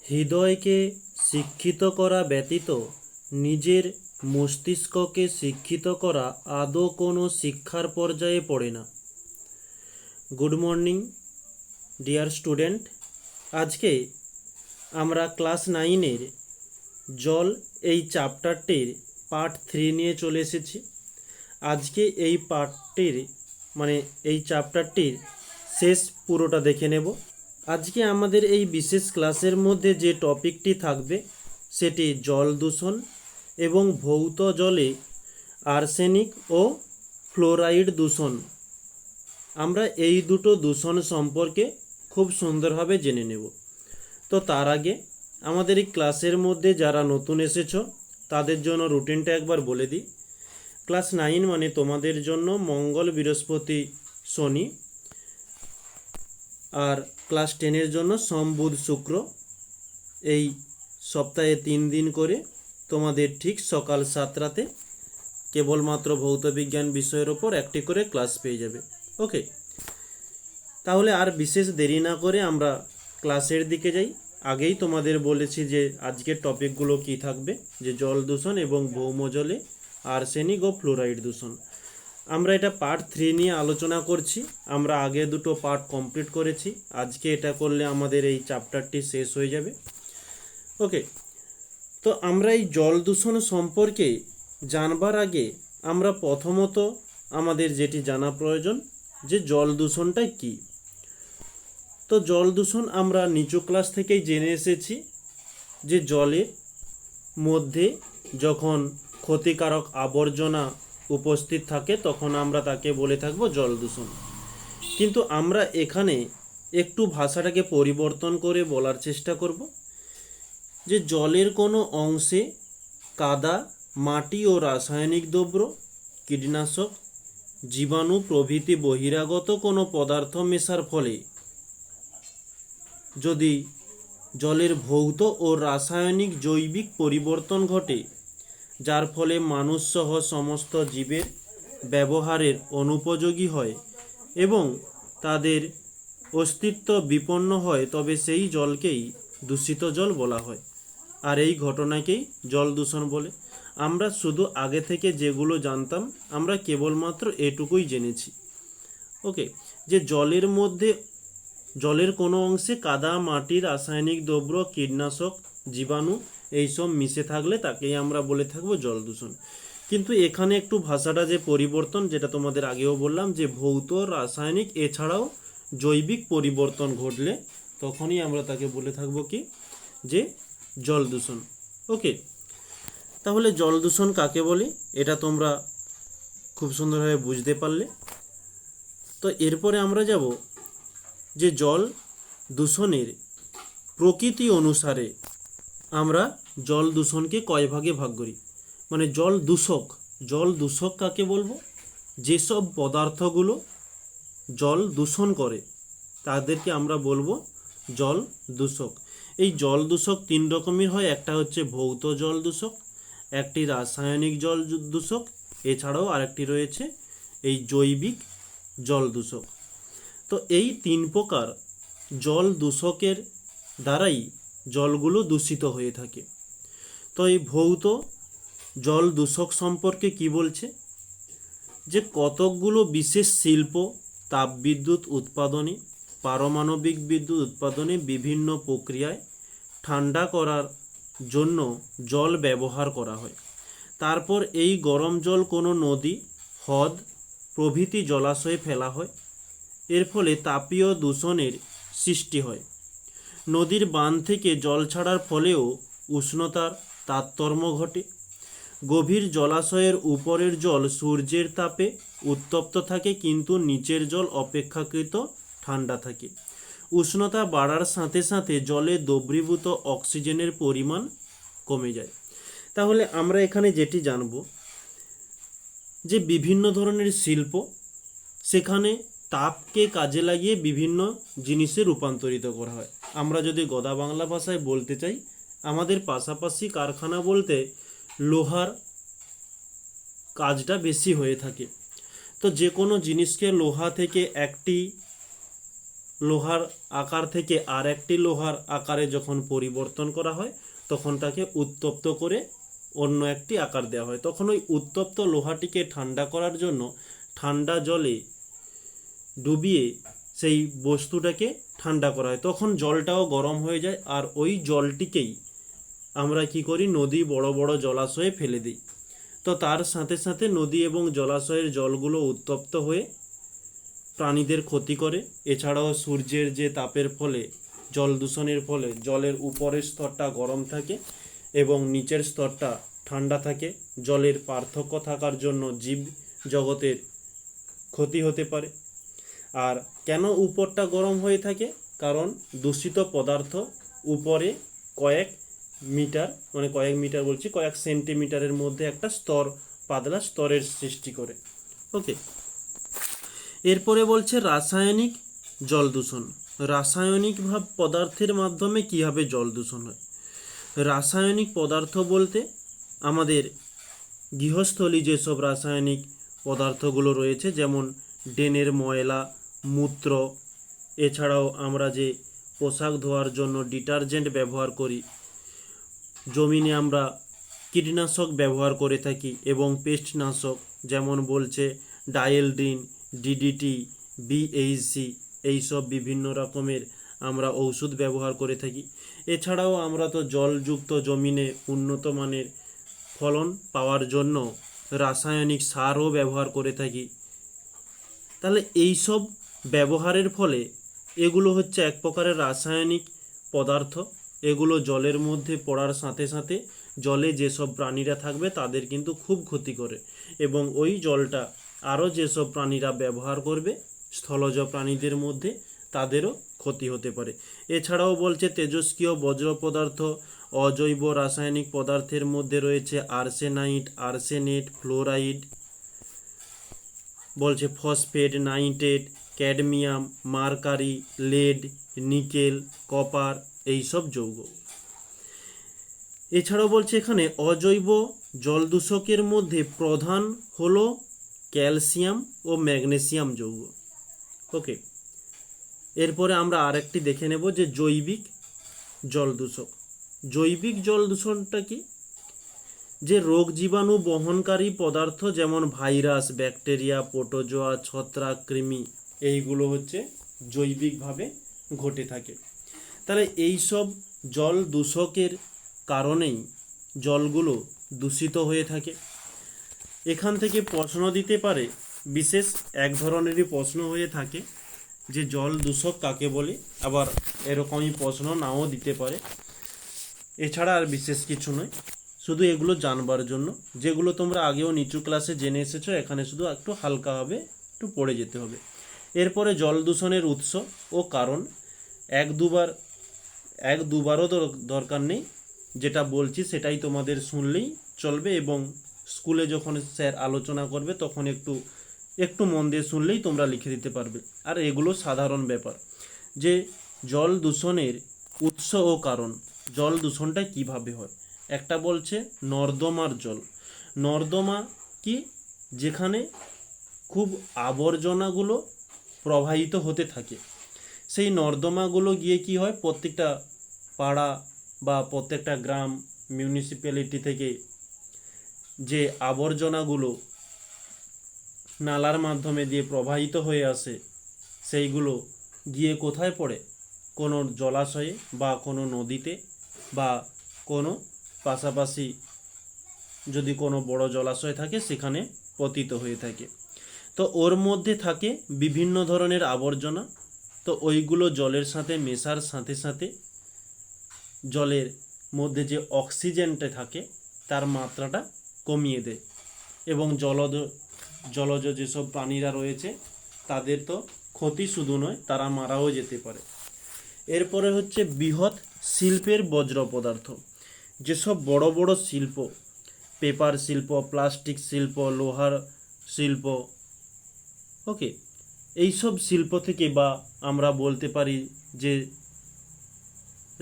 হৃদয়কে শিক্ষিত করা ব্যতীত নিজের মস্তিষ্ককে শিক্ষিত করা আদৌ কোনো শিক্ষার পর্যায়ে পড়ে না। গুড মর্নিং ডিয়ার স্টুডেন্ট, আজকে আমরা ক্লাস 9-এর জল এই চ্যাপ্টারটির পার্ট 3 নিয়ে চলে এসেছি। আজকে এই পার্টটির এই চ্যাপ্টারটির শেষ পুরোটা দেখে নেব। আজকে আমাদের এই বিশেষ ক্লাসের মধ্যে যে টপিকটি থাকবে সেটি জল দূষণ এবং ভৌত জলে আর্সেনিক ও ফ্লোরাইড দূষণ। আমরা এই দুটো দূষণ সম্পর্কে খুব সুন্দরভাবে জেনে নেব। তো তার আগে আমাদের এই ক্লাসের মধ্যে যারা নতুন এসেছো তাদের জন্য রুটিনটা একবার বলে দিই। ক্লাস 9 মানে তোমাদের জন্য মঙ্গল, বৃহস্পতি, শনি, আর ক্লাস 10-এর জন্য সোম, বুধ, শুক্র। এই সপ্তাহে 3 দিন করে তোমাদের ঠিক সকাল 7টাতে কেবলমাত্র ভৌতবিজ্ঞান বিষয়ের ওপর একটি করে ক্লাস পেয়ে যাবে। ওকে, তাহলে আর বিশেষ দেরি না করে আমরা ক্লাসের দিকে যাই। আগেই তোমাদের বলেছি যে আজকের টপিকগুলো কি থাকবে, যে জল দূষণ এবং ভৌম জলে আর্সেনিক ও ফ্লোরাইড দূষণ। আমরা এটা পার্ট 3 নিয়ে আলোচনা করছি। আমরা আগে দুটো পার্ট কমপ্লিট করেছি, আজকে এটা করলে আমাদের এই চ্যাপ্টারটি শেষ হয়ে যাবে। ওকে, তো আমরা এই জল দূষণ সম্পর্কে জানবার আগে আমরা প্রথমত আমাদের যেটি জানা প্রয়োজন যে জল দূষণটা কী। তো জল দূষণ আমরা নিচু ক্লাস থেকেই জেনে এসেছি যে জলের মধ্যে যখন ক্ষতিকারক আবর্জনা উপস্থিত থাকে তখন আমরা তাকে বলে থাকবো জল দূষণ। কিন্তু আমরা এখানে একটু ভাষাটাকে পরিবর্তন করে বলার চেষ্টা করব যে জলের কোনো অংশে কাদা, মাটি ও রাসায়নিক দ্রব্য, কীটনাশক, জীবাণু প্রভৃতি বহিরাগত কোনো পদার্থ মেশার ফলে যদি জলের ভৌত ও রাসায়নিক জৈবিক পরিবর্তন ঘটে, যার ফলে মানুষসহ সমস্ত জীবের ব্যবহারের অনুপযোগী হয় এবং তাদের অস্তিত্ব বিপন্ন হয়, তবে সেই জলকেই দূষিত জল বলা হয়। আর এই ঘটনাকেই জল দূষণ বলে। আমরা শুধু আগে থেকে যেগুলো জানতাম আমরা কেবলমাত্র এটুকুই জেনেছি। ওকে, যে জলের মধ্যে জলের কোনো অংশে কাদা, মাটি, রাসায়নিক দ্রব্য, কীটনাশক, জীবাণু এইসব মিশে থাকলে তাকেই আমরা বলে থাকবো জল দূষণ। কিন্তু এখানে একটু ভাষাটা যে পরিবর্তন, যেটা তোমাদের আগেও বললাম, যে ভৌত, রাসায়নিক এছাড়াও জৈবিক পরিবর্তন ঘটলে তখনই আমরা তাকে বলে থাকবো কি, যে জল দূষণ। ওকে, তাহলে জল দূষণ কাকে বলে এটা তোমরা খুব সুন্দরভাবে বুঝতে পারলে। তো এরপরে আমরা যাব যে জল দূষণের প্রকৃতি অনুসারে আমরা জল দূষণকে কয় ভাগে ভাগ করি। জল দূষক কাকে বলবো? যেসব পদার্থগুলো জল দূষণ করে তাদেরকে আমরা বলবো জল দূষক। এই জল দূষক 3 রকমের হয়। একটা হচ্ছে ভৌত জল দূষক, একটি রাসায়নিক জল দূষক, এছাড়াও আরেকটি রয়েছে এই জৈবিক জল দূষক। তো এই 3 প্রকার জল দূষকের দ্বারাই জলগুলো দূষিত হয়ে থাকে। তো এই ভৌত জল দূষক সম্পর্কে কি বলছে, যে কতকগুলো বিশেষ শিল্প, তাপবিদ্যুৎ উৎপাদনে, পারমাণবিক বিদ্যুৎ উৎপাদনে বিভিন্ন প্রক্রিয়ায় ঠান্ডা করার জন্য জল ব্যবহার করা হয়। তারপর এই গরম জল কোনো নদী, হ্রদ প্রভৃতি জলাশয়ে ফেলা হয়। এর ফলে তাপীয় দূষণের সৃষ্টি হয়। নদীর বাঁধ থেকে জল ছাড়ার ফলেও উষ্ণতার তারতম্য ঘটে। গভীর জলাশয়ের উপরের জল সূর্যের তাপে উত্তপ্ত থাকে, কিন্তু নিচের জল অপেক্ষাকৃত ঠান্ডা থাকে। উষ্ণতা বাড়ার সাথে সাথে জলে দ্রবীভূত অক্সিজেনের পরিমাণ কমে যায়। তাহলে আমরা এখানে যেটি জানব যে বিভিন্ন ধরনের শিল্প, সেখানে তাপকে কাজে লাগিয়ে বিভিন্ন জিনিসে রূপান্তরিত করা হয়। আমরা যদি গদা বাংলা ভাষায় বলতে চাই, আমাদের পাশাপাশি কারখানা বলতে লোহার কাজটা বেশি হয়ে থাকে। তো যে কোনো জিনিসকে লোহা থেকে একটি লোহার আকার থেকে আর একটি লোহার আকারে যখন পরিবর্তন করা হয় তখন তাকে উত্তপ্ত করে অন্য একটি আকার দেওয়া হয়। তখন ওই উত্তপ্ত লোহাটিকে ঠান্ডা করার জন্য ঠান্ডা জলে ডুবিয়ে সেই বস্তুটাকে ঠান্ডা করা হয়। তখন জলটাও গরম হয়ে যায়, আর ওই জলটিকেই আমরা কি করি, নদী বড় বড় জলাশয়ে ফেলে দিই। তো তার সাথে সাথে নদী এবং জলাশয়ের জলগুলো উত্তপ্ত হয়ে প্রাণীদের ক্ষতি করে। এছাড়াও সূর্যের যে তাপের ফলে, জল দূষণের ফলে জলের উপরের স্তরটা গরম থাকে এবং নিচের স্তরটা ঠান্ডা থাকে। জলের পার্থক্য থাকার জন্য জীব জগতের ক্ষতি হতে পারে। আর কেন উপরটা গরম হয়ে থাকে? কারণ দূষিত পদার্থ উপরে কয়েক মিটার, মানে কয়েক সেন্টিমিটারের মধ্যে একটা স্তর, পাতলা স্তরের সৃষ্টি করে। ওকে, এরপরে বলছে রাসায়নিক জল দূষণ। রাসায়নিক পদার্থের মাধ্যমে কীভাবে জল দূষণ হয়? রাসায়নিক পদার্থ বলতে আমাদের গৃহস্থলী যেসব রাসায়নিক পদার্থগুলো রয়েছে, যেমন ড্রেনের ময়লা, মূত্র, এছাড়াও আমরা যে পোশাক ধোয়ার জন্য ডিটারজেন্ট ব্যবহার করি, জমিনে আমরা কীটনাশক ব্যবহার করে থাকি এবং পেস্টনাশক, যেমন বলছে ডায়েলডিন, ডিডিটি, বিএইচসি, এইসব বিভিন্ন রকমের আমরা ঔষধ ব্যবহার করে থাকি। এছাড়াও আমরা তো জলযুক্ত জমিনে উন্নত মানের ফলন পাওয়ার জন্য রাসায়নিক সারও ব্যবহার করে থাকি। তাহলে এইসব ব্যবহারের ফলে এগুলো হচ্ছে এক প্রকারের রাসায়নিক পদার্থ। এগুলো জলের মধ্যে পড়ার সাথে সাথে জলে যেসব প্রাণীরা থাকবে তাদের কিন্তু খুব ক্ষতি করে, এবং ওই জলটা আরও যেসব প্রাণীরা ব্যবহার করবে, স্থলজ প্রাণীদের মধ্যে, তাদেরও ক্ষতি হতে পারে। এছাড়াও বলছে তেজস্ক্রিয় বজ্র পদার্থ, অজৈব রাসায়নিক পদার্থের মধ্যে রয়েছে আর্সেনাইট, আর্সেনেট, ফ্লোরাইড, বলছে phosphate, nitrate, cadmium, mercury, lead, nickel, copper, এইসব যৌগ। এছাড়াও বলছে এখানে অজৈব জল দূষকের মধ্যে প্রধান হলো ক্যালসিয়াম ও ম্যাগনেসিয়াম যৌগ। ওকে, এরপরে আমরা আরেকটি দেখে নেব যে জৈবিক জল দূষক। জৈবিক জল দূষণটা কি? যে রোগ জীবাণু বহনকারী পদার্থ, যেমন ভাইরাস, ব্যাকটেরিয়া, প্রোটোজোয়া, ছত্রাক, কৃমি, এইগুলো হচ্ছে জৈবিকভাবে ঘটে থাকে। তাহলে এইসব জল দূষকের কারণেই জলগুলো দূষিত হয়ে থাকে। এখান থেকে প্রশ্ন দিতে পারে, বিশেষ এক ধরনেরই প্রশ্ন হয়ে থাকে যে জল দূষক কাকে বলে, আবার এরকমই প্রশ্ন নাও দিতে পারে। এছাড়া আর বিশেষ কিছু নয়, শুধু এগুলো জানবার জন্য, যেগুলো তোমরা আগেও নিচু ক্লাসে জেনে এসেছো, এখানে শুধু একটু হালকাভাবে একটু পড়ে যেতে হবে। এরপরে জল দূষণের উৎস ও কারণ। এক দুবারও দরকার নেই, যেটা বলছি সেটাই তোমাদের শুনলেই চলবে, এবং স্কুলে যখন স্যার আলোচনা করবে তখন একটু মন দিয়ে শুনলেই তোমরা লিখে দিতে পারবে। আর এগুলো সাধারণ ব্যাপার, যে জল দূষণের উৎস ও কারণ, জল দূষণটা কিভাবে হয়। একটা বলছে নর্দমার জল। নর্দমা কি? যেখানে খুব আবর্জনাগুলো প্রবাহিত হতে থাকে। সেই নর্দমাগুলো গিয়ে কি হয়, প্রত্যেকটা পাড়া বা প্রত্যেকটা গ্রাম, মিউনিসিপ্যালিটি থেকে যে আবর্জনাগুলো নালার মাধ্যমে দিয়ে প্রবাহিত হয়ে আসে, সেইগুলো গিয়ে কোথায় পড়ে? কোনো জলাশয়ে বা কোনো নদীতে, বা কোনো পাশাপাশি যদি কোনো বড় জলাশয় থাকে সেখানে পতিত হয়ে থাকে। তো ওর মধ্যে থাকে বিভিন্ন ধরনের আবর্জনা। তো ওইগুলো জলের সাথে মেশার সাথে সাথে জলের মধ্যে যে অক্সিজেনটা থাকে তার মাত্রাটা কমিয়ে দেয়, এবং জলজ যেসব প্রাণীরা রয়েছে তাদের তো ক্ষতি শুধু নয়, তারা মারাও যেতে পারে। এরপরে হচ্ছে বৃহৎ শিল্পের বজ্র পদার্থ। যেসব বড় বড় শিল্প, পেপার শিল্প, প্লাস্টিক শিল্প, লোহার শিল্প, ওকে, এইসব শিল্প থেকে, বা আমরা বলতে পারি যে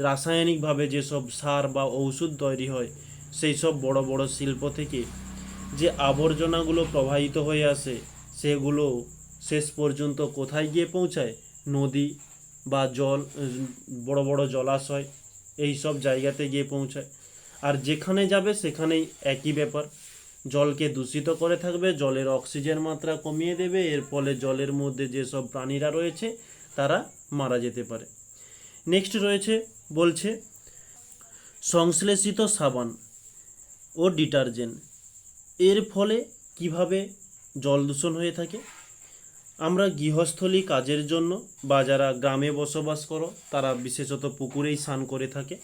রাসায়নিকভাবে যেসব সার বা ঔষধ তৈরি হয়, সেই সব বড় বড় শিল্প থেকে যে আবর্জনাগুলো প্রবাহিত হয়ে আসে, সেগুলো শেষ পর্যন্ত কোথায় গিয়ে পৌঁছায়? নদী বা জল বড় বড় জলাশয় এই সব জায়গাতে গিয়ে পৌঁছায়। আর যেখানে যাবে সেখানেই একই ব্যাপার, জলকে দূষিত করে থাকবে, জলের অক্সিজেন মাত্রা কমিয়ে দেবে, এর ফলে জলের মধ্যে যেসব প্রাণীরা রয়েছে তারা মারা যেতে পারে। নেক্সট রয়েছে, বলছে সংশ্লেষিত সাবান ও ডিটারজেন্ট এর ফলে কিভাবে জল দূষণ হয়ে থাকে। আমরা গৃহস্থলী কাজের জন্য বা যারা গ্রামে বসবাস করো তারা বিশেষত পুকুরেই স্নান করে থাকে।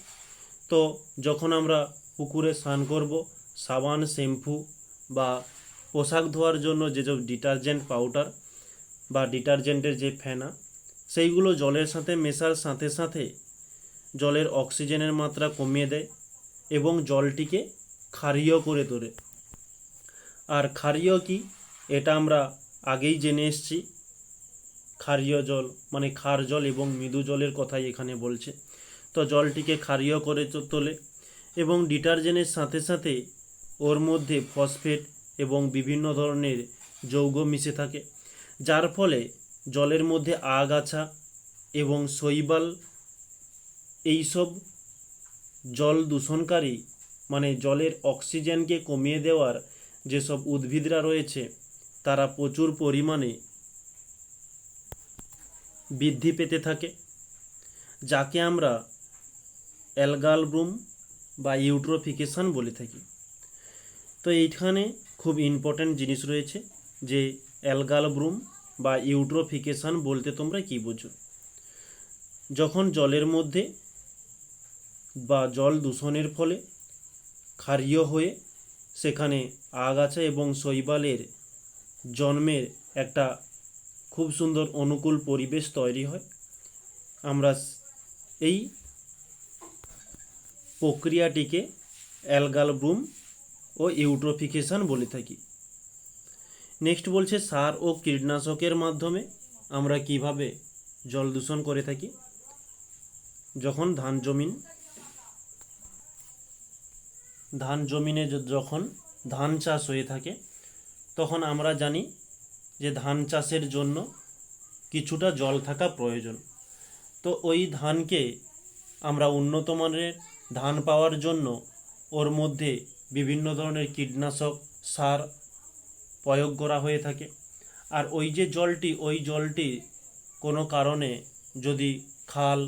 তো যখন আমরা পুকুরে স্নান করব, সাবান, শ্যাম্পু বা পোশাক ধোয়ার জন্য যেসব ডিটারজেন্ট পাউডার বা ডিটারজেন্টের যে ফেনা, সেইগুলো জলের সাথে মেশার সাথে সাথে জলের অক্সিজেনের মাত্রা কমিয়ে দেয় এবং জলটিকে ক্ষারীয় করে তোলে। আর ক্ষারীয় কি, এটা আমরা আগেই জেনে এসেছি। ক্ষারীয় জল মানে ক্ষার জল এবং মৃদু জলের কথাই এখানে বলছে। তো জলটিকে ক্ষারীয় করে তোলে এবং ডিটারজেন্টের সাথে সাথে ওর মধ্যে ফসফেট এবং বিভিন্ন ধরনের যৌগ মিশে থাকে, যার ফলে জলের মধ্যে আগাছা এবং শৈবাল এইসব জল দূষণকারী মানে জলের অক্সিজেনকে কমিয়ে দেওয়ার যেসব উদ্ভিদরা রয়েছে তারা প্রচুর পরিমাণে বৃদ্ধি পেতে থাকে, যাকে আমরা অ্যালগাল ব্লুম বা ইউট্রোফিকেশন বলে থাকি। তো এইখানে খুব ইম্পর্ট্যান্ট জিনিস রয়েছে যে অ্যালগাল ব্লুম বা ইউট্রোফিকেশন বলতে তোমরা কি বোঝো। যখন জলের মধ্যে বা জল দূষণের ফলে ক্ষারীয় হয়ে সেখানে আগাছা এবং শৈবালের জন্মের একটা খুব সুন্দর অনুকূল পরিবেশ তৈরি হয়, আমরা এই প্রক্রিয়াটিকে অ্যালগাল ব্লুম ও ইউট্রোফিকেশন বলে থাকি। নেক্সট বলছে সার ও কীটনাশকের মাধ্যমে আমরা কিভাবে জল দূষণ করে থাকি। যখন ধান জমিনে যখন ধান চাষ হয়ে থাকে তখন আমরা জানি যে ধান চাষের জন্য কিছুটা জল থাকা প্রয়োজন। তো ওই ধানকে আমরা উন্নত মানের ধান পাওয়ার জন্য ওর মধ্যে বিভিন্ন ধরনের কীটনাশক সার প্রয়োগ করা হয়ে থাকে। আর ওই যে জলটি, ওই জলটি কোনো কারণে যদি খাল,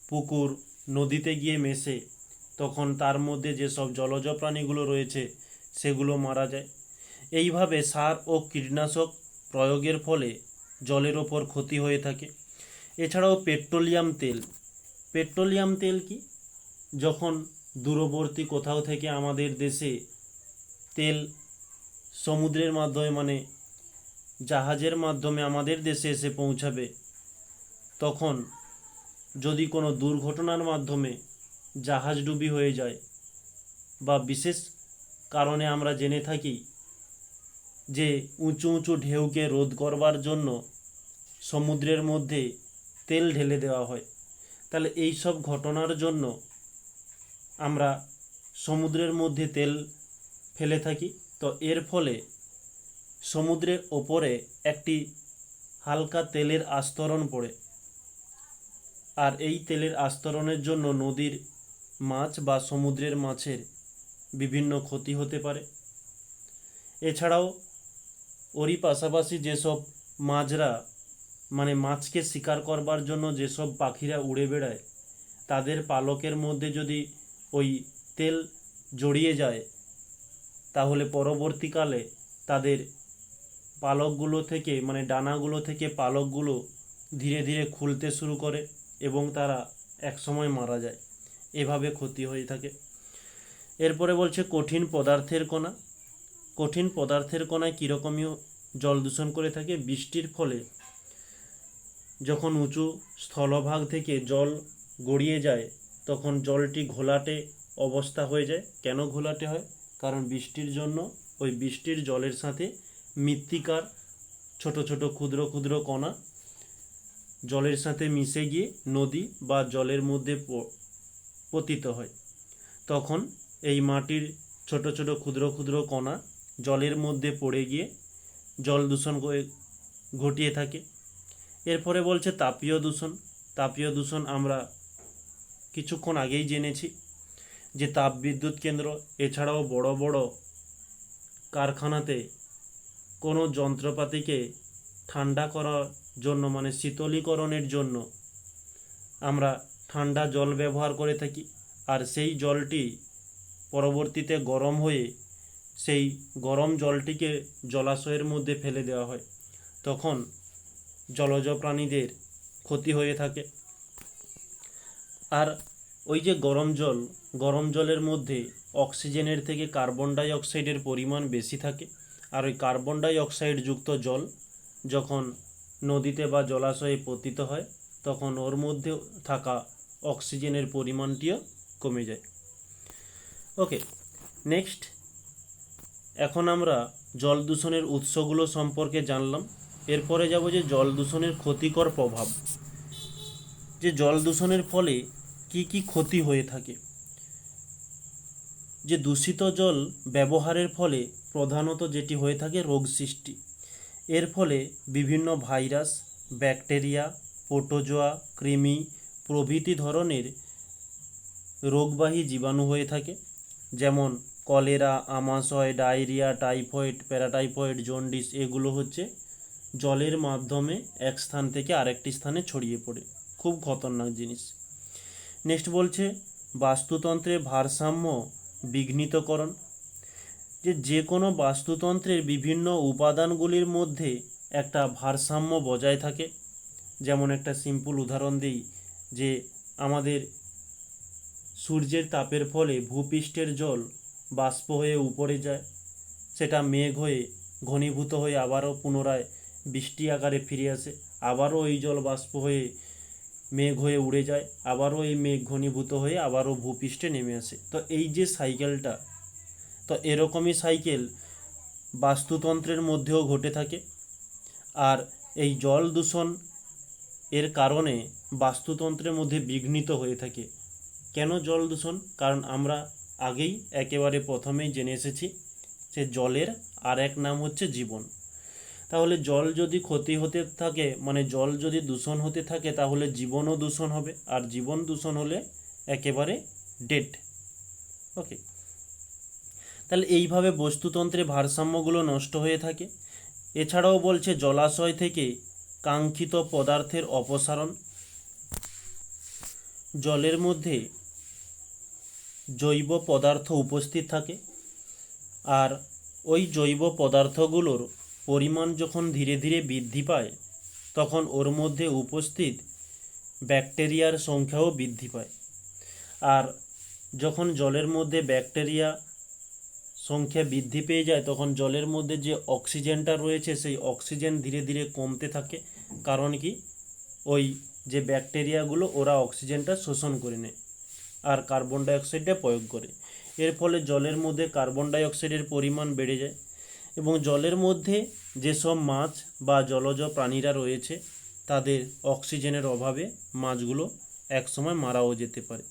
পুকুর, নদীতে গিয়ে মেশে তখন তার মধ্যে যেসব জলজ প্রাণীগুলো রয়েছে সেগুলো মারা যায়। এইভাবে সার ও কীটনাশক প্রয়োগের ফলে জলের ওপর ক্ষতি হয়ে থাকে। এছাড়াও পেট্রোলিয়াম তেল কি, যখন দূরবর্তী কোথাও থেকে আমাদের দেশে তেল সমুদ্রের মাধ্যমে মানে জাহাজের মাধ্যমে আমাদের দেশে এসে পৌঁছাবে, তখন যদি কোনো দুর্ঘটনার মাধ্যমে জাহাজডুবি হয়ে যায় বা বিশেষ কারণে আমরা জেনে থাকি যে উঁচু উঁচু ঢেউকে রোধ করবার জন্য সমুদ্রের মধ্যে তেল ঢেলে দেওয়া হয়, তাহলে এই সব ঘটনার জন্য আমরা সমুদ্রের মধ্যে তেল ফেলে থাকি। তো এর ফলে সমুদ্রের ওপরে একটি হালকা তেলের আস্তরণ পড়ে, আর এই তেলের আস্তরণের জন্য নদীর মাছ বা সমুদ্রের মাছের বিভিন্ন ক্ষতি হতে পারে। এছাড়াও ওরই পাশাপাশি যেসব মাছরা মানে মাছকে শিকার করবার জন্য যেসব পাখিরা উড়ে বেড়ায় তাদের পালকের মধ্যে যদি ওই তেল জড়িয়ে যায় তাহলে পরবর্তীকালে তাদের পালকগুলো থেকে মানে ডানাগুলো থেকে পালকগুলো ধীরে ধীরে খুলতে শুরু করে এবং তারা একসময় মারা যায়। এভাবে ক্ষতি হয়ে থাকে। এরপরে বলছে কঠিন পদার্থের কণায় কীরকমই জল দূষণ করে থাকে। বৃষ্টির ফলে যখন উঁচু স্থলভাগ থেকে জল গড়িয়ে যায় তখন জলটি ঘোলাটে অবস্থা হয়ে যায়। কেন ঘোলাটে হয়? কারণ বৃষ্টির জন্য ওই বৃষ্টির জলের সাথে মৃত্তিকার ছোট ছোট ক্ষুদ্র ক্ষুদ্র কণা জলের সাথে মিশে গিয়ে নদী বা জলের মধ্যে পতিত হয়। তখন এই মাটির ছোট ছোট ক্ষুদ্র ক্ষুদ্র কণা জলের মধ্যে পড়ে গিয়ে জল দূষণ ঘটিয়ে থাকে। এরপরে বলছে তাপীয় দূষণ। তাপীয় দূষণ আমরা কিছুক্ষণ আগেই জেনেছি যে তাপবিদ্যুৎ কেন্দ্র এছাড়াও বড় বড় কারখানাতে কোনো যন্ত্রপাতিকে ঠান্ডা করার জন্য মানে শীতলীকরণের জন্য আমরা ঠান্ডা জল ব্যবহার করে থাকি, আর সেই জলটি পরবর্তীতে গরম হয়ে সেই গরম জলটিকে জলাশয়ের মধ্যে ফেলে দেওয়া হয়, তখন জলজ প্রাণীদের ক্ষতি হয়ে থাকে। আর ওই যে গরম জলের মধ্যে অক্সিজেনের থেকে কার্বন ডাই অক্সাইডের পরিমাণ বেশি থাকে, আর ওই কার্বন ডাই অক্সাইড যুক্ত জল যখন নদীতে বা জলাশয়ে পতিত হয় তখন ওর মধ্যে থাকা অক্সিজেনের পরিমাণটিও কমে যায়। ওকে, নেক্সট এখন আমরা জল দূষণের উৎসগুলো সম্পর্কে জানলাম। এরপরে যাব যে জল দূষণের ক্ষতিকর প্রভাব, যে জল দূষণের ফলে কি কি ক্ষতি হয়ে থাকে। যে দূষিত জল ব্যবহারের ফলে প্রধানত যেটি হয়ে থাকে রোগ সৃষ্টি। এর ফলে বিভিন্ন ভাইরাস, ব্যাকটেরিয়া, প্রোটোজোয়া, কৃমি প্রভৃতি ধরনের রোগবাহী জীবাণু হয়ে থাকে, যেমন কলেরা, আমাশয়, ডায়রিয়া, টাইফয়েড, প্যারাটাইফয়েড, জন্ডিস। এগুলো হচ্ছে জলের মাধ্যমে এক স্থান থেকে আরেকটি স্থানে ছড়িয়ে পড়ে, খুব খতরনাক জিনিস। নেক্সট বলছে বাস্তুতন্ত্রের ভারসাম্য বিঘ্নিতকরণ, যে কোনো বাস্তুতন্ত্রের বিভিন্ন উপাদানগুলির মধ্যে একটা ভারসাম্য বজায় থাকে। যেমন একটা সিম্পল উদাহরণ দিই, যে আমাদের সূর্যের তাপের ফলে ভূপৃষ্ঠের জল বাষ্প হয়ে উপরে যায়, সেটা মেঘ হয়ে ঘনীভূত হয়ে আবারও পুনরায় বৃষ্টি আকারে ফিরে আসে, আবারও ওই জল বাষ্প হয়ে মেঘ হয়ে উড়ে যায়, আবারও এই মেঘ ঘনীভূত হয়ে আবারও ভূপৃষ্ঠে নেমে আসে। তো এই যে সাইকেলটা, তো এরকমই সাইকেল বাস্তুতন্ত্রের মধ্যেও ঘটে থাকে। আর এই জল দূষণ এর কারণে বাস্তুতন্ত্রের মধ্যে বিঘ্নিত হয়ে থাকে। কেন জল দূষণ? কারণ আমরা আগেই একেবারে প্রথমেই জেনে এসেছি যে জলের আর এক নাম হচ্ছে জীবন। তাহলে জল যদি ক্ষতি হতে থাকে, মানে জল যদি দূষণ হতে থাকে, তাহলে জীবনও দূষণ হবে, আর জীবন দূষণ হলে একেবারে ডেড। ওকে, তাহলে এইভাবে বাস্তুতন্ত্রের ভারসাম্যগুলো নষ্ট হয়ে থাকে। এছাড়াও বলছে জলাশয় থেকে কাঙ্ক্ষিত পদার্থের অপসারণ। জলের মধ্যে জৈব পদার্থ উপস্থিত থাকে, আর ওই জৈব পদার্থগুলোর পরিমাণ যখন ধীরে ধীরে বৃদ্ধি পায় তখন ওর মধ্যে উপস্থিত ব্যাকটেরিয়ার সংখ্যাও বৃদ্ধি পায়। আর যখন জলের মধ্যে ব্যাকটেরিয়া সংখ্যা বৃদ্ধি পেয়ে যায় তখন জলের মধ্যে যে অক্সিজেনটা রয়েছে সেই অক্সিজেন ধীরে ধীরে কমতে থাকে। কারণ কি, ওই যে ব্যাকটেরিয়াগুলো ওরা অক্সিজেনটা শোষণ করে নেয় আর কার্বন ডাইঅক্সাইডটা প্রয়োগ করে। এর ফলে জলের মধ্যে কার্বন ডাইঅক্সাইডের পরিমাণ বেড়ে যায়, এবং জলের মধ্যে যেসব মাছ বা জলজ প্রাণীরা রয়েছে তাদের অক্সিজেনের অভাবে মাছগুলো একসময় মারাও যেতে পারে।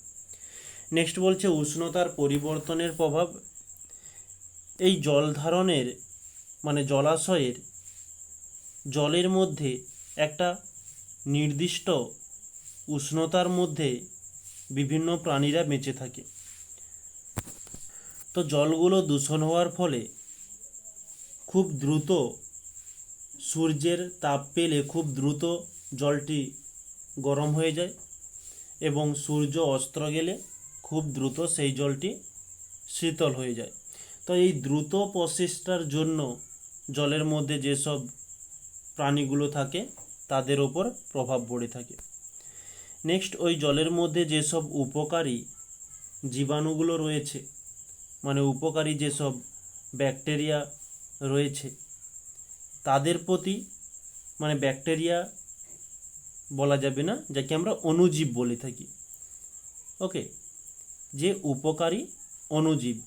নেক্সট বলছে উষ্ণতার পরিবর্তনের প্রভাব। এই জল ধারণের মানে জলাশয়ের জলের মধ্যে একটা নির্দিষ্ট উষ্ণতার মধ্যে বিভিন্ন প্রাণীরা বেঁচে থাকে। তো জলগুলো দূষণ হওয়ার ফলে খুব দ্রুত সূর্যের তাপ পেলে খুব দ্রুত জলটি গরম হয়ে যায়, এবং সূর্য অস্ত গেলে খুব দ্রুত সেই জলটি শীতল হয়ে যায়। তো এই দ্রুত প্রসেসটার জন্য জলের মধ্যে যেসব প্রাণীগুলো থাকে তাদের ওপর প্রভাব পড়ে থাকে। নেক্সট, ওই জলের মধ্যে যেসব উপকারী জীবাণুগুলো রয়েছে, মানে উপকারী যেসব ব্যাকটেরিয়া রয়েছে তাদের প্রতি, মানে ব্যাকটেরিয়া বলা যাবে না, যাকে আমরা অণুজীব বলে থাকি। ওকে, যে উপকারী অণুজীব,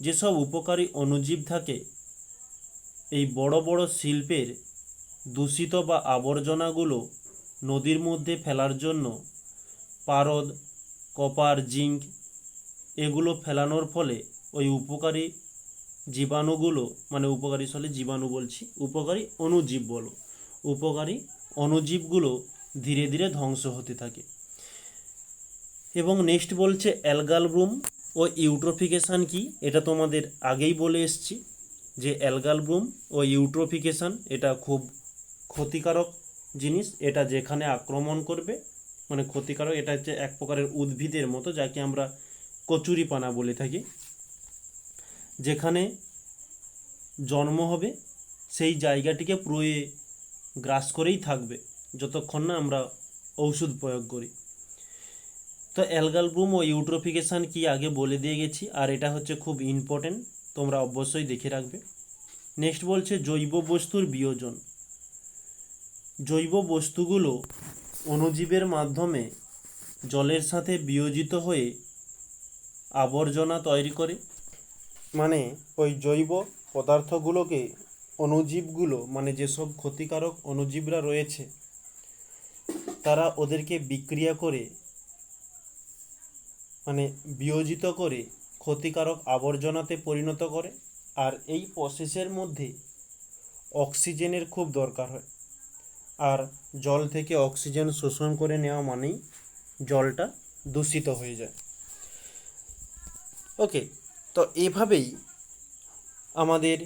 যেসব উপকারী অণুজীব থাকে এই বড় বড় শিল্পের দূষিত বা আবর্জনাগুলো নদীর মধ্যে ফেলার জন্য পারদ, কপার, জিঙ্ক এগুলো ফেলানোর ফলে ওই উপকারী জীবাণুগুলো, মানে উপকারী জীবাণু বলছি, উপকারী অণুজীব বলো, উপকারী অণুজীবগুলো ধীরে ধীরে ধ্বংস হতে থাকে। এবং নেক্সট বলছে অ্যালগাল ব্লুম ও ইউট্রোফিকেশান কি, এটা তোমাদের আগেই বলে এসছি যে অ্যালগাল ব্লুম ও ইউট্রোফিকেশান এটা খুব ক্ষতিকারক জিনিস। এটা যেখানে আক্রমণ করবে মানে ক্ষতিকারক, এটা হচ্ছে এক প্রকারের উদ্ভিদের মতো যাকে আমরা কচুরিপানা বলে থাকি। যেখানে জন্ম হবে সেই জায়গাটিকে পুরোই গ্রাস করেই থাকবে যতক্ষণ না আমরা ঔষধ প্রয়োগ করি। তো অ্যালগাল ব্লুম ও ইউট্রোফিকেশান কি আগে বলে দিয়ে গেছি, আর এটা হচ্ছে খুব ইম্পর্টেন্ট, তোমরা অবশ্যই দেখে রাখবে। নেক্সট বলছে জৈব বস্তুর বিয়োজন। জৈব বস্তুগুলো অণুজীবের মাধ্যমে জলের সাথে বিয়োজিত হয়ে আবর্জনা তৈরি করে। মানে ওই জৈব পদার্থগুলোকে অণুজীবগুলো মানে যেসব ক্ষতিকারক অণুজীবরা রয়েছে তারা ওদেরকে বিক্রিয়া করে মানে বিয়োজিত করে ক্ষতিকারক আবর্জনাতে পরিণত করে। আর এই প্রসেসের মধ্যে অক্সিজেনের খুব দরকার হয়, আর জল থেকে অক্সিজেন শোষণ করে নেওয়া মানেই জলটা দূষিত হয়ে যায়। ওকে, তো এভাবেই আমাদের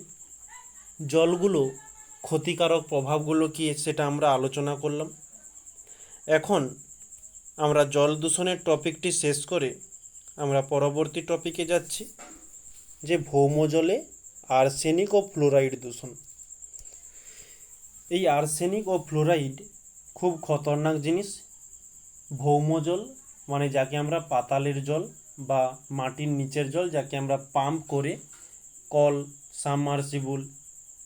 জলগুলো ক্ষতিকারক প্রভাবগুলো কী সেটা আমরা আলোচনা করলাম। এখন আমরা জল দূষণের টপিকটি শেষ করে আমরা পরবর্তী টপিকে যাচ্ছি, যে ভৌম জলে আর্সেনিক ও ফ্লোরাইড দূষণ। এই আর্সেনিক ও ফ্লোরাইড খুব খতরনাক জিনিস। ভৌম জল মানে যাকে আমরা পাতালের জল বা মাটির নিচের জল, যাকে আমরা পাম্প করে কল, সাবমার্সিবল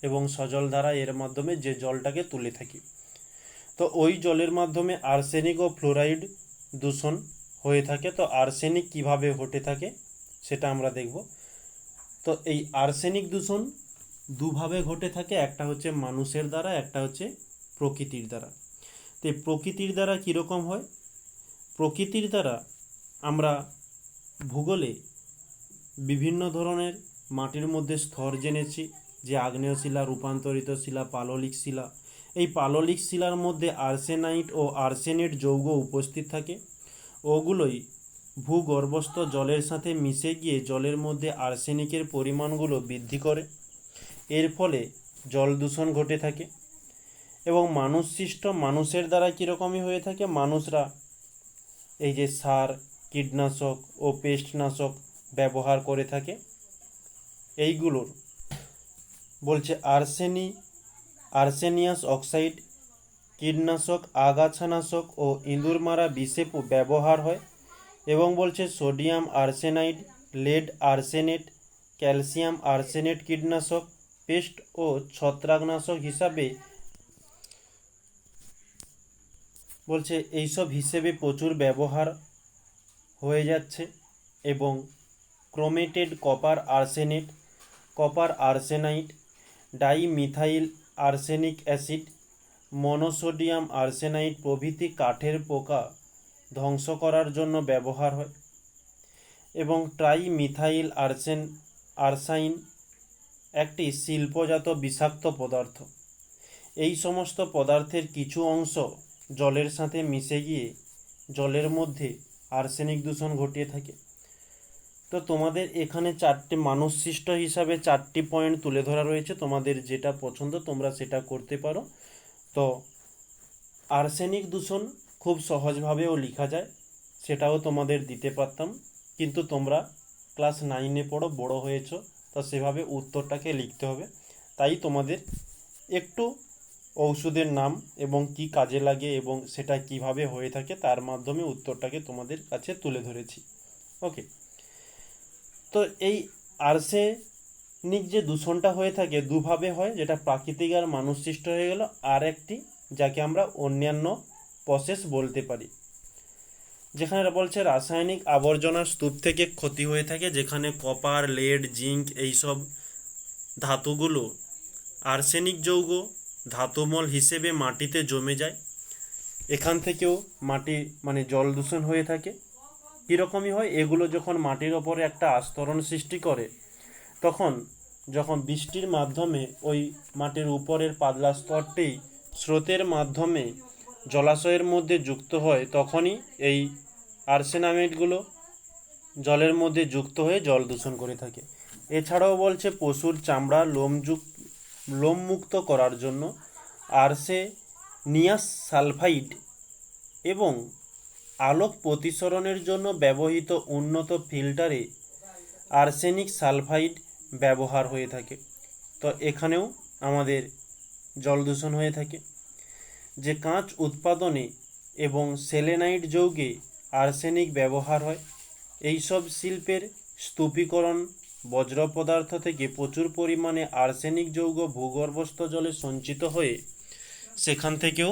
এবং সজলধারা এর মাধ্যমে যে জলটাকে তুলে থাকি, তো ওই জলের মাধ্যমে আর্সেনিক ও ফ্লোরাইড দূষণ হয়ে থাকে। তো আর্সেনিক কিভাবে ঘটে থাকে সেটা আমরা দেখব। তো এই আর্সেনিক দূষণ দুভাবে ঘটে থাকে, একটা হচ্ছে মানুষের দ্বারা, একটা হচ্ছে প্রকৃতির দ্বারা। তো প্রকৃতির দ্বারা কীরকম হয়? প্রকৃতির দ্বারা আমরা ভূগোলে বিভিন্ন ধরনের মাটির মধ্যে স্তর জেনেছি, যে আগ্নেয় শিলা, রূপান্তরিত শিলা, পাললিক শিলা। এই পাললিক শিলার মধ্যে আর্সেনাইট ও আর্সেনেট যৌগ উপস্থিত থাকে। ওগুলোই ভূগর্ভস্থ জলের সাথে মিশে গিয়ে জলের মধ্যে আর্সেনিকের পরিমাণগুলো বৃদ্ধি করে। এর ফলে জল দূষণ ঘটে থাকে। এবং মানুষের দ্বারা কীরকমই হয়ে থাকে, মানুষরা এই যে সার, কীটনাশক ও পেস্টনাশক ব্যবহার করে থাকে। এইগুলোর বলছে আর্সেনিয়াস অক্সাইড, কীটনাশক, আগাছানাশক ও ইঁদুর মারা বিষে ব্যবহার হয়। এবং বলছে sodium arsenide, lead arsenate, calcium arsenate কীটনাশক, পেস্ট ও ছত্রাকনাশক হিসাবে বলছে এইসব হিসেবে প্রচুর ব্যবহার হয়ে যাচ্ছে। এবং chromated copper arsenate, copper arsenite, dimethyl arsenic acid, monosodium arsenite প্রভৃতি কাঠের পোকা ধ্বংস করার জন্য ব্যবহার হয়। এবং ট্রাইমিথাইল আর্সাইন একটি শিল্পজাত বিষাক্ত পদার্থ। এই সমস্ত পদার্থের কিছু অংশ জলের সাথে মিশে গিয়ে জলের মধ্যে আর্সেনিক দূষণ ঘটিয়ে থাকে। তো তোমাদের এখানে মানুষ সৃষ্ট হিসাবে 4টি পয়েন্ট তুলে ধরা রয়েছে, তোমাদের যেটা পছন্দ তোমরা সেটা করতে পারো। তো আর্সেনিক দূষণ খুব সহজভাবেও লেখা যায়, সেটাও তোমাদের দিতে পারতাম, কিন্তু তোমরা ক্লাস 9-এ পড়ো, বড় হয়েছো, তো সেভাবে উত্তরটাকে লিখতে হবে। তাই তোমাদের একটু ঔষধের নাম এবং কি কাজে লাগে এবং সেটা কিভাবে হয়ে থাকে তার মাধ্যমে উত্তরটাকে তোমাদের কাছে তুলে ধরেছি। ওকে, তো এই আর্সেনিক যে দূষণটা হয়ে থাকে দুভাবে হয়, যেটা প্রাকৃতিক আর মানুষ সৃষ্ট হয়ে গেল, আর একটি যাকে আমরা অন্যান্য প্রসেস বলতে পারি, যেখানে বলছে রাসায়নিক আবর্জনার স্তূপ থেকে ক্ষতি হয়ে থাকে, যেখানে কপার, লেড, জিঙ্ক এইসব ধাতুগুলো আর্সেনিক যৌগ ধাতুমল হিসেবে মাটিতে জমে যায়। এখান থেকেও মাটি মানে জল দূষণ হয়ে থাকে। কীরকমই হয়, এগুলো যখন মাটির ওপরে একটা আস্তরণ সৃষ্টি করে, তখন যখন বৃষ্টির মাধ্যমে ওই মাটির উপরের পাতলা স্তরটি স্রোতের মাধ্যমে জলাশয়ের মধ্যে যুক্ত হয় তখনই এই আর্সেনামেটগুলো জলের মধ্যে যুক্ত হয়ে জল দূষণ করে থাকে। এছাড়াও বলছে পশুর চামড়া লোমমুক্ত করার জন্য আর্সেনিয়াস সালফাইড এবং আলোক প্রতিসরণের জন্য ব্যবহৃত উন্নত ফিল্টারে আর্সেনিক সালফাইড ব্যবহার হয়ে থাকে। তো এখানেও আমাদের জল দূষণ হয়ে থাকে। যে কাঁচ উৎপাদনে এবং সেলেনাইট যৌগে আর্সেনিক ব্যবহার হয়, এইসব শিল্পের স্তূপীকরণ বজ্র পদার্থ থেকে প্রচুর পরিমাণে আর্সেনিক যৌগ ভূগর্ভস্থ জলে সঞ্চিত হয়ে সেখান থেকেও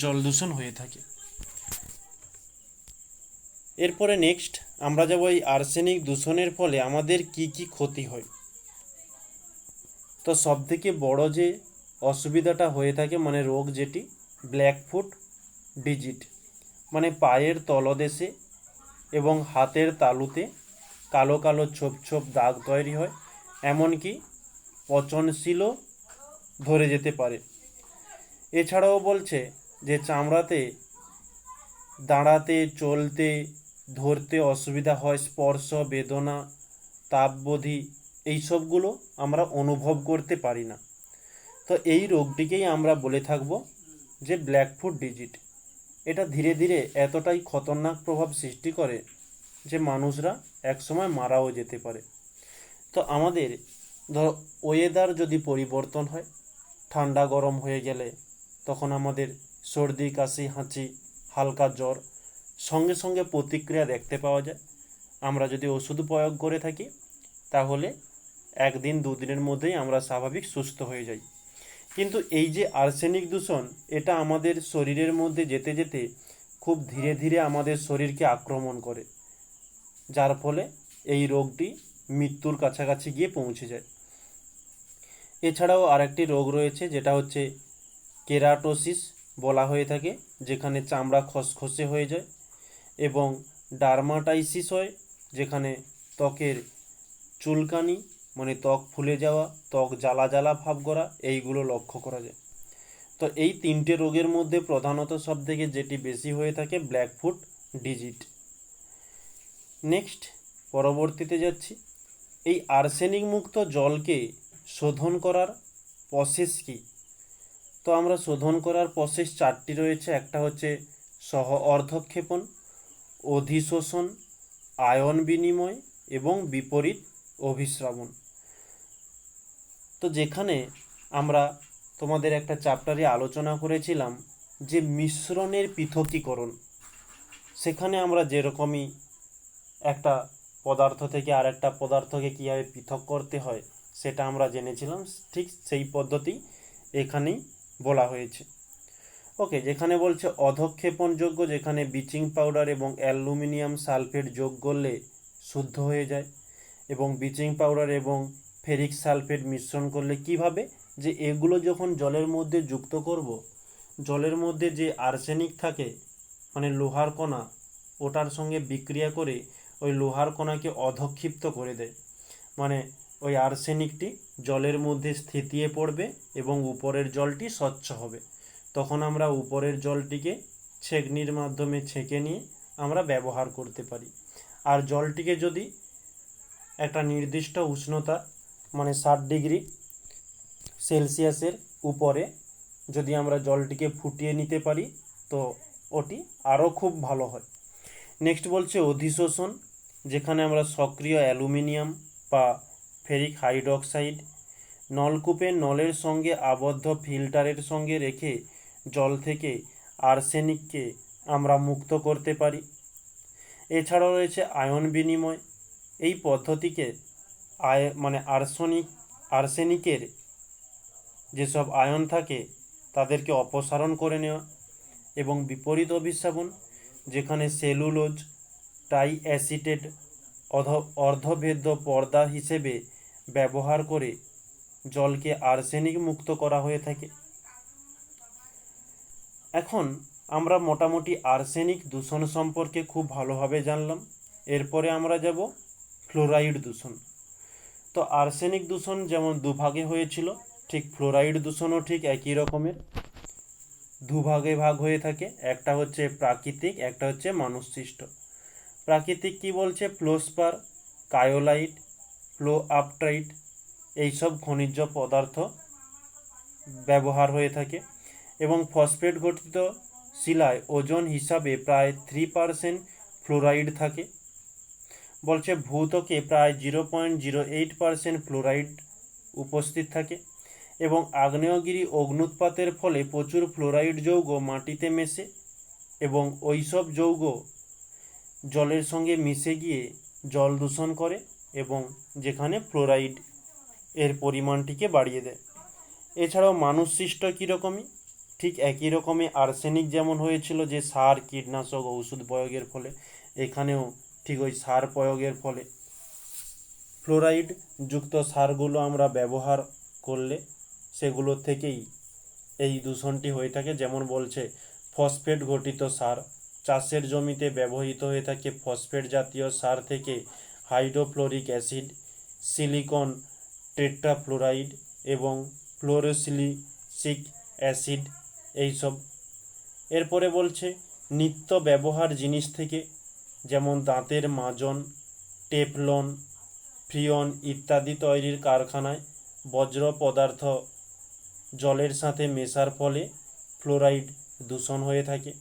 জল দূষণ হয়ে থাকে। এরপরে নেক্সট আমরা যাব এই আর্সেনিক দূষণের ফলে আমাদের কি কি ক্ষতি হয়। তো সবথেকে বড় যে অসুবিধাটা হয়ে থাকে মানে রোগ যেটি ব্ল্যাকফুট ডিজিট, মানে পায়ের তলদেশে এবং হাতের তালুতে কালো কালো ছোপ ছোপ দাগ তৈরি হয়, এমনকি পচনশীলও ধরে যেতে পারে। এছাড়াও বলছে যে চামড়াতে দাঁড়াতে, চলতে, ধরতে অসুবিধা হয়, স্পর্শ, বেদনা, তাপবোধি এইসবগুলো আমরা অনুভব করতে পারি না। তো এই রোগটিকেই আমরা বলে থাকব যে ব্ল্যাকফুট ডিজিট। এটা ধীরে ধীরে এতটাই খতরনাক প্রভাব সৃষ্টি করে যে মানুষরা একসময় মারাও যেতে পারে। তো আমাদের ধর ওয়েদার যদি পরিবর্তন হয়, ঠান্ডা গরম হয়ে গেলে তখন আমাদের সর্দি, কাশি, হাঁচি, হালকা জ্বর সঙ্গে সঙ্গে প্রতিক্রিয়া দেখতে পাওয়া যায়। আমরা যদি ওষুধ প্রয়োগ করে থাকি তাহলে একদিন দুদিনের মধ্যেই আমরা স্বাভাবিক সুস্থ হয়ে যাই। কিন্তু এই যে আর্সেনিক দূষণ, এটা আমাদের শরীরের মধ্যে যেতে যেতে খুব ধীরে ধীরে আমাদের শরীরকে আক্রমণ করে, যার ফলে এই রোগটি মৃত্যুর কাছাকাছি গিয়ে পৌঁছে যায়। এছাড়াও আরেকটি রোগ রয়েছে যেটা হচ্ছে কেরাটোসিস বলা হয়ে থাকে, যেখানে চামড়া খসখসে হয়ে যায়, এবং ডার্মাটাইসিস হয়, যেখানে ত্বকের চুলকানি মানে ত্বক ফুলে যাওয়া, ত্বক জ্বালা জ্বালা ভাব করা, এইগুলো লক্ষ্য করা যায়। তো এই তিনটে রোগের মধ্যে প্রধানত সবথেকে যেটি বেশি হয়ে থাকে ব্ল্যাকফুট ডিজিট। নেক্সট পরবর্তীতে যাচ্ছি, এই আর্সেনিক মুক্ত জলকে শোধন করার প্রসেস কী। তো আমরা শোধন করার প্রসেস চারটি রয়েছে। একটা হচ্ছে সহ অর্ধক্ষেপণ, অধিশোষণ, আয়ন বিনিময় এবং বিপরীত অভিস্রাবণ। তো যেখানে আমরা তোমাদের একটা চ্যাপ্টারে আলোচনা করেছিলাম যে মিশ্রণের পৃথকীকরণ, সেখানে আমরা যেরকমই একটা পদার্থ থেকে আরেকটা পদার্থকে কীভাবে পৃথক করতে হয় সেটা আমরা জেনেছিলাম, ঠিক সেই পদ্ধতি এখানেই বলা হয়েছে। ওকে, যেখানে বলছে অধক্ষেপণযোগ্য, যেখানে ব্লিচিং পাউডার এবং অ্যালুমিনিয়াম সালফেট যোগ করলে শুদ্ধ হয়ে যায়, এবং ব্লিচিং পাউডার এবং ফেরিক সালফেট মিশ্রণ করলে কিভাবে, যে এগুলো যখন জলের মধ্যে যুক্ত করব, জলের মধ্যে যে আর্সেনিক থাকে মানে লোহার কণা, ওটার সঙ্গে বিক্রিয়া করে ওই লোহার কণাকে অধক্ষিপ্ত করে দেয়, মানে ওই আর্সেনিকটি জলের মধ্যে স্থিতিয়ে পড়বে এবং উপরের জলটি স্বচ্ছ হবে। তখন আমরা উপরের জলটিকে ছেঁকনির মাধ্যমে ছেঁকে নিয়ে আমরা ব্যবহার করতে পারি। আর জলটিকে যদি একটা নির্দিষ্ট উষ্ণতা মানে 60 ডিগ্রি সেলসিয়াসের উপরে যদি আমরা জলটিকে ফুটিয়ে নিতে পারি তো ওটি আরও খুব ভালো হয়। নেক্সট বলছে অধিশোষণ, যেখানে আমরা সক্রিয় অ্যালুমিনিয়াম বা ফেরিক হাইড্রক্সাইড নলকূপের নলের সঙ্গে আবদ্ধ ফিল্টারের সঙ্গে রেখে জল থেকে আর্সেনিককে আমরা মুক্ত করতে পারি। এছাড়াও রয়েছে আয়ন বিনিময়। এই পদ্ধতিকে মানে আর্সেনিকের যেসব আয়ন থাকে তাদেরকে অপসারণ করে নেওয়া, এবং বিপরীত অভিস্রাবণ, যেখানে সেলুলোজ ট্রাইঅ্যাসিটেট অর্ধভেদ্য পর্দা হিসেবে ব্যবহার করে জলকে আর্সেনিক মুক্ত করা হয়ে থাকে। এখন আমরা মোটামুটি আর্সেনিক দূষণ সম্পর্কে খুব ভালোভাবে জানলাম। এরপরে আমরা যাব ফ্লোরাইড দূষণ। তো আর্সেনিক দূষণ যেমন দুভাগে হয়েছিল, ঠিক ফ্লোরাইড দূষণও ঠিক একই রকমের। দুভাগে ভাগ হয়ে থাকে, একটা হচ্ছে প্রাকৃতিক, একটা হচ্ছে মানুষসৃষ্ট। প্রাকৃতিক কি বলছে, ফ্লোস্পার, কায়োলাইট, ফ্লোআপটাইট এইসব খনিজ পদার্থ ব্যবহার হয়ে থাকে। এবং ফসফেট গঠিত শিলায় ওজন হিসাবে প্রায় 3% ফ্লোরাইড থাকে। বলছে ভূত্বকে প্রায় 0.08% ফ্লোরাইড উপস্থিত থাকে। এবং আগ্নেয়গিরি অগ্নুৎপাতের ফলে প্রচুর ফ্লোরাইড যৌগ মাটিতে মেশে এবং ওইসব যৌগ জলের সঙ্গে মিশে গিয়ে জল দূষণ করে এবং যেখানে ফ্লোরাইড এর পরিমাণটিকে বাড়িয়ে দেয়। এছাড়াও মানুষ সৃষ্ট কীরকমই, ঠিক একই রকমই আর্সেনিক যেমন হয়েছিল যে সার, কীটনাশক, ওষুধ প্রয়োগের ফলে, এখানেও ঠিক ওই সার প্রয়োগের ফলে ফ্লোরাইড যুক্ত সারগুলো আমরা ব্যবহার করলে সেগুলোর থেকেই এই দূষণটি হয়ে থাকে। যেমন বলছে ফসফেট ঘটিত সার, চাষের জমিতে ব্যবহৃত হয়ে থাকে ফসফেট জাতীয় সার থেকে হাইড্রোফ্লোরিক অ্যাসিড, সিলিকন টেট্রাফ্লোরাইড এবং ফ্লোরোসিলিসিক অ্যাসিড এইসব। এরপরে বলছে নিত্য ব্যবহার জিনিস থেকে, যেমন দাঁতের মাজন, টেফলন, ফ্রিয়ন ইত্যাদি তৈরির কারখানায় বজ্র পদার্থ জলের সাথে মেশার ফলে ফ্লোরাইড দূষণ হয়ে থাকে।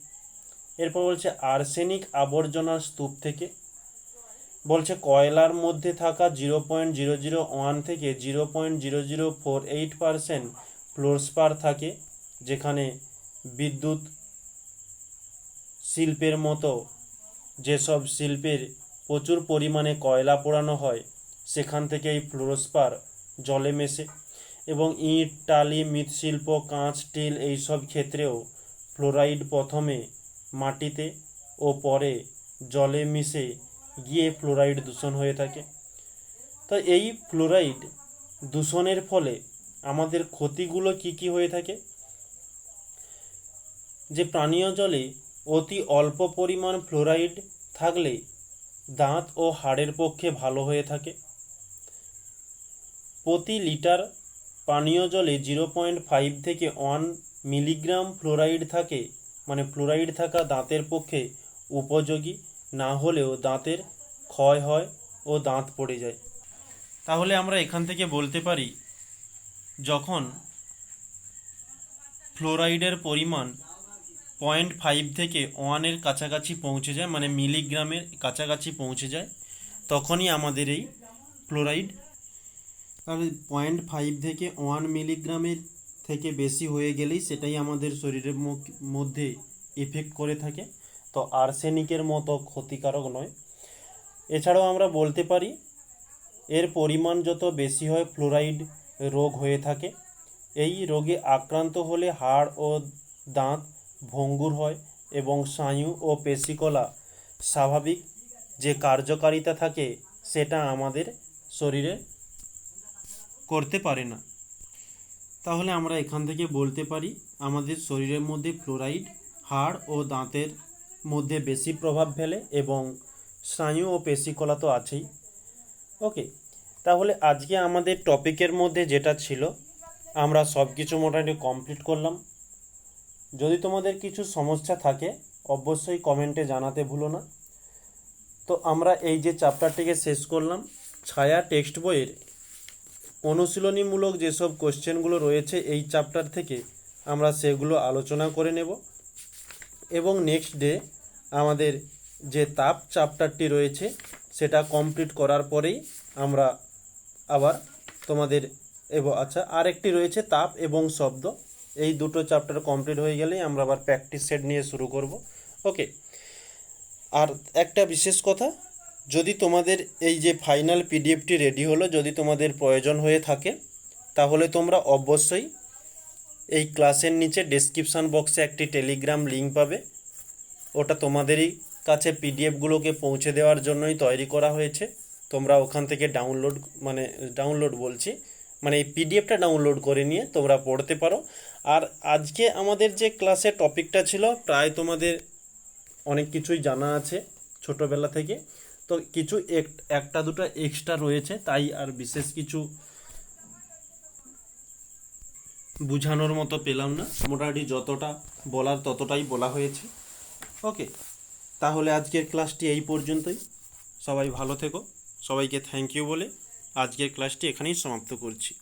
এরপর বলছে আর্সেনিক আবর্জনার স্তূপ থেকে, বলছে কয়লার মধ্যে থাকা 0.001 থেকে 0.0048% ফ্লোরস্পার থাকে, যেখানে বিদ্যুৎ শিল্পের মতো যেসব শিল্পের প্রচুর পরিমাণে কয়লা পোড়ানো হয় সেখান থেকে এই ফ্লোরস্পার জলে মেশে। এবং ইট, টালি, মৃৎশিল্প, কাঁচ, স্টিল এইসব ক্ষেত্রেও ফ্লোরাইড প্রথমে মাটিতে ও পরে জলে মিশে গিয়ে ফ্লোরাইড দূষণ হয়ে থাকে। তো এই ফ্লোরাইড দূষণের ফলে আমাদের ক্ষতিগুলো কি কি হয়ে থাকে, যে পানীয় জলে অতি অল্প পরিমাণ ফ্লোরাইড থাকলে দাঁত ও হাড়ের পক্ষে ভালো হয়ে থাকে। প্রতি লিটার পানীয় জলে 0.5 থেকে 1 মিলিগ্রাম ফ্লোরাইড থাকে, মানে ফ্লোরাইড থাকা দাঁতের পক্ষে উপযোগী, না হলেও দাঁতের ক্ষয় হয় ও দাঁত পড়ে যায়। তাহলে আমরা এখান থেকে বলতে পারি যখন ফ্লোরাইডের পরিমাণ 0.5 থেকে 1-এর কাছাকাছি পৌঁছে যায়, মানে মিলিগ্রামের কাছাকাছি পৌঁছে যায়, তখনই আমাদের এই ফ্লোরাইড, তাহলে 0.5 থেকে 1 মিলিগ্রামের থেকে বেশি হয়ে গেলেই সেটাই আমাদের শরীরের মধ্যে এফেক্ট করে থাকে। তো আর্সেনিকের মতো ক্ষতিকারক নয়। এছাড়াও আমরা বলতে পারি এর পরিমাণ যত বেশি হয় ফ্লোরাইড রোগ হয়ে থাকে। এই রোগে আক্রান্ত হলে হাড় ও দাঁত ভঙ্গুর হয় এবং স্নায়ু ও পেশিকলা স্বাভাবিক যে কার্যকারিতা থাকে সেটা আমাদের শরীরে করতে পারে না। তাহলে আমরা এখান থেকে বলতে পারি আমাদের শরীরের মধ্যে ফ্লোরাইড হাড় ও দাঁতের মধ্যে বেশি প্রভাব ফেলে এবং স্নায়ু ও পেশিকলা তো আছেই। ওকে, তাহলে আজকে আমাদের টপিকের মধ্যে যেটা ছিল আমরা সব কিছু মোটামুটি কমপ্লিট করলাম। যদি তোমাদের কিছু সমস্যা থাকে অবশ্যই কমেন্টে জানাতে ভুলো না। তো আমরা এই যে চ্যাপ্টারটিকে শেষ করলাম, ছায়া টেক্সট বইয়ের অনুশীলনীমূলক যেসব কোশ্চেনগুলো রয়েছে এই চ্যাপ্টার থেকে আমরা সেগুলো আলোচনা করে নেব এবং নেক্সট ডে আমাদের যে তাপ চ্যাপ্টারটি রয়েছে সেটা কমপ্লিট করার পরেই আমরা আবার তোমাদের আচ্ছা আরেকটি রয়েছে তাপ এবং শব্দ, এই দুটো চ্যাপ্টার কমপ্লিট হয়ে গেলেই আমরা আবার প্র্যাকটিস সেট নিয়ে শুরু করব। ওকে, আর একটা বিশেষ কথা, যদি তোমাদের এই যে ফাইনাল পিডিএফটি রেডি হলো যদি তোমাদের প্রয়োজন হয়ে থাকে তাহলে তোমরা অবশ্যই এই ক্লাসের নিচে ডেসক্রিপশান বক্সে একটি টেলিগ্রাম লিঙ্ক পাবে। ওটা তোমাদেরই কাছে পিডিএফগুলোকে পৌঁছে দেওয়ার জন্যই তৈরি করা হয়েছে। তোমরা ওখান থেকে মানে এই পিডিএফটা ডাউনলোড করে নিয়ে তোমরা পড়তে পারো। আর আজকে আমাদের যে ক্লাসে টপিকটা ছিল প্রায় তোমাদের অনেক কিছুই জানা আছে ছোটোবেলা থেকে, তো কিছু একটা দুটো এক্সট্রা রয়েছে, তাই আর বিশেষ কিছু বোঝানোর মতো পেলাম না, মোটামুটি যতটা বলার ততটাই বলা হয়েছে। ওকে, তাহলে আজকের ক্লাসটি এই পর্যন্তই। সবাই ভালো থেকো, সবাইকে থ্যাংক ইউ বলে আজকের ক্লাসটি এখানেই সমাপ্ত করছি।